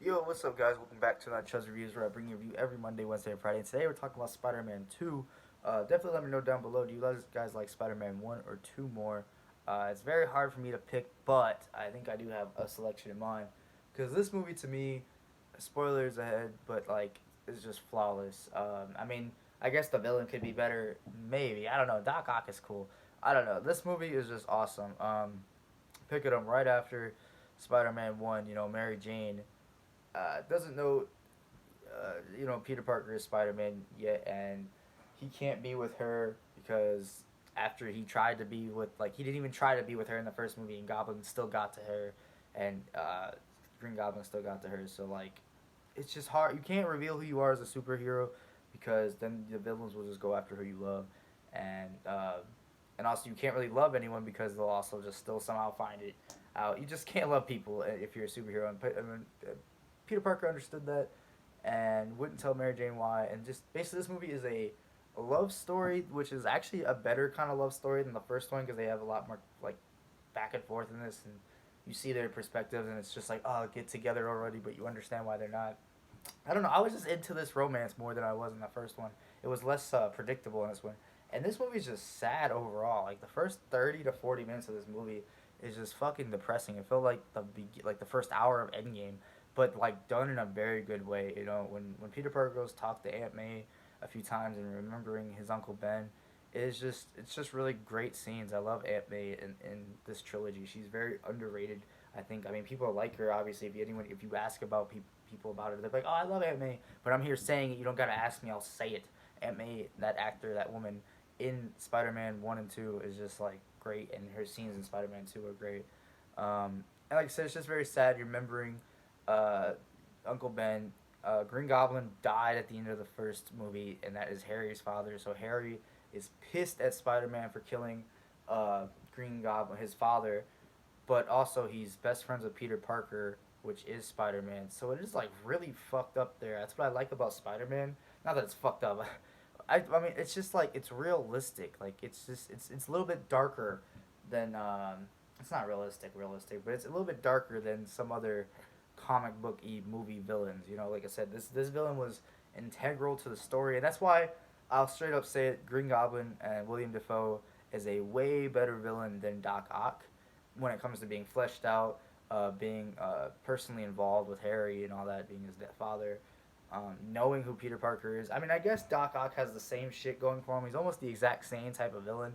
Yo, what's up, guys? Welcome back to Chuz Reviews, where I bring you a review every Monday, Wednesday, and Friday. And today we're talking about Spider-Man 2. Definitely let me know down below. Do you guys like Spider-Man 1 or 2 more? It's very hard for me to pick, but I think I do have a selection in mind. Because this movie, to me, spoilers ahead, but like, is just flawless. I guess the villain could be better, maybe. I don't know. Doc Ock is cool. I don't know. This movie is just awesome. Picking up right after Spider-Man 1, Mary Jane doesn't know, Peter Parker is Spider Man yet, and he can't be with her because after he tried to be with, like, he didn't even try to be with her in the first movie, and Goblin still got to her, and Green Goblin still got to her. So, like, it's just hard. You can't reveal who you are as a superhero because then the villains will just go after who you love, and and also you can't really love anyone because they'll also just still somehow find it out. You just can't love people if you're a superhero. And Peter Parker understood that and wouldn't tell Mary Jane why. And just basically, this movie is a love story, which is actually a better kind of love story than the first one because they have a lot more like back and forth in this, and you see their perspectives, and it's just like, oh, get together already, but you understand why they're not. I don't know. I was just into this romance more than I was in the first one. It was less predictable in this one, and this movie is just sad overall. Like the first 30 to 40 minutes of this movie is just fucking depressing. It felt like the first hour of Endgame, but like done in a very good way. When Peter Parker goes talk to Aunt May a few times and remembering his Uncle Ben, it's just really great scenes. I love Aunt May in this trilogy. She's very underrated. I mean people like her obviously. If you ask about people about it, they're like, oh, I love Aunt May, but I'm here saying it. You don't gotta ask me. I'll say it. Aunt May, that actor, that woman in Spider-Man 1 and 2 is just like great, and her scenes in Spider-Man 2 are great. And like I said, it's just very sad remembering uh, Uncle Ben. Green Goblin died at the end of the first movie, and that is Harry's father. So Harry is pissed at Spider-Man for killing Green Goblin, his father, but also he's best friends with Peter Parker, which is Spider Man. So it is like really fucked up there. That's what I like about Spider Man. Not that it's fucked up. I mean it's just like it's realistic. Like it's a little bit darker than it's not realistic, but it's a little bit darker than some other comic book y movie villains. Like I said, this villain was integral to the story, and that's why I'll straight up say it. Green Goblin and William Defoe is a way better villain than Doc Ock when it comes to being fleshed out, being personally involved with Harry and all that, being his father, knowing who Peter Parker is. I mean, I guess Doc Ock has the same shit going for him. He's almost the exact same type of villain.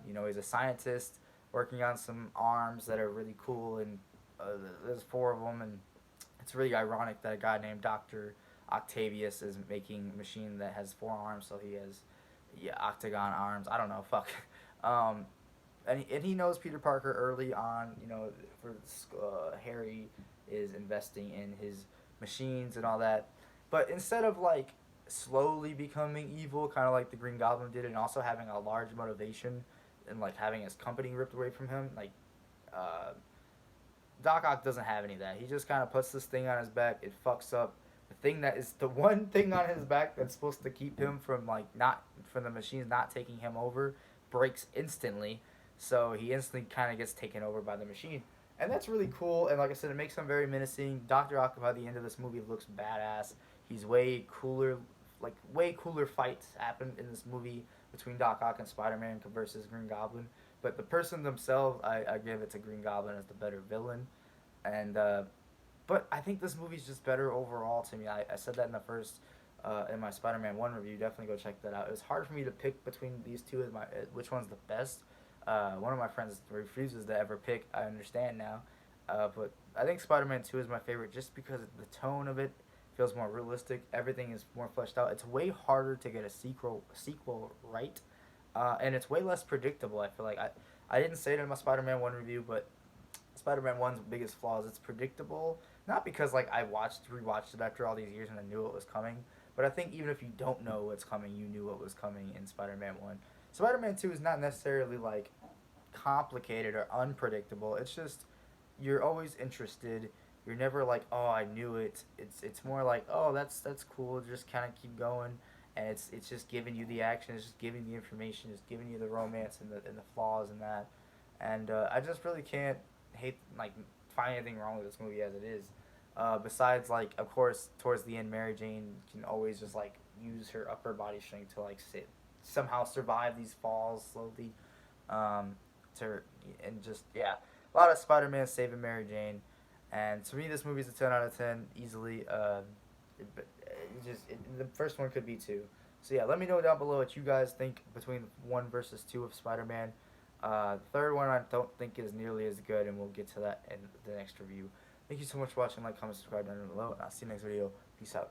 He's a scientist working on some arms that are really cool, and there's four of them, and it's really ironic that a guy named Doctor Octavius is making a machine that has four arms, so he has octagon arms. I don't know, fuck. Um, and he knows Peter Parker early on. For Harry is investing in his machines and all that, but instead of like slowly becoming evil, kind of like the Green Goblin did, and also having a large motivation and like having his company ripped away from him, like uh, Doc Ock doesn't have any of that. He just kind of puts this thing on his back. It fucks up the thing that is the one thing on his back that's supposed to keep him from like not from the machines not taking him over breaks instantly. So he instantly kind of gets taken over by the machine. And that's really cool. And like I said, it makes him very menacing. Doctor Ock by the end of this movie looks badass. He's way cooler. Like way cooler fights happen in this movie between Doc Ock and Spider Man versus Green Goblin. But the person themselves, I give it to Green Goblin as the better villain. And but I think this movie's just better overall to me. I said that in the first in my Spider-Man 1 review. Definitely go check that out. It was hard for me to pick between these two as which one's the best. One of my friends refuses to ever pick. I understand now, but I think Spider-Man 2 is my favorite just because the tone of it feels more realistic. Everything is more fleshed out. It's way harder to get a sequel right, and it's way less predictable. I feel like I didn't say it in my Spider-Man 1 review, but Spider-Man One's biggest flaw is it's predictable. Not because like I rewatched it after all these years and I knew it was coming, but I think even if you don't know what's coming, you knew what was coming in Spider-Man One. Spider-Man Two is not necessarily like complicated or unpredictable. It's just you're always interested. You're never like, oh, I knew it. It's more like, oh, that's cool. Just kind of keep going, and it's just giving you the action. It's just giving the information. It's giving you the romance and the flaws and that. And I just really can't hate like find anything wrong with this movie as it is. Besides, like, of course, towards the end, Mary Jane can always just like use her upper body strength to like somehow survive these falls slowly. Um, to and just yeah, a lot of Spider-Man saving Mary Jane, and to me, this movie's a 10 out of 10 easily. The first one could be two. So yeah, let me know down below what you guys think between 1 versus 2 of Spider-Man. The third one I don't think is nearly as good, and we'll get to that in the next review. Thank you so much for watching. Like, comment, subscribe down below, and I'll see you next video. Peace out.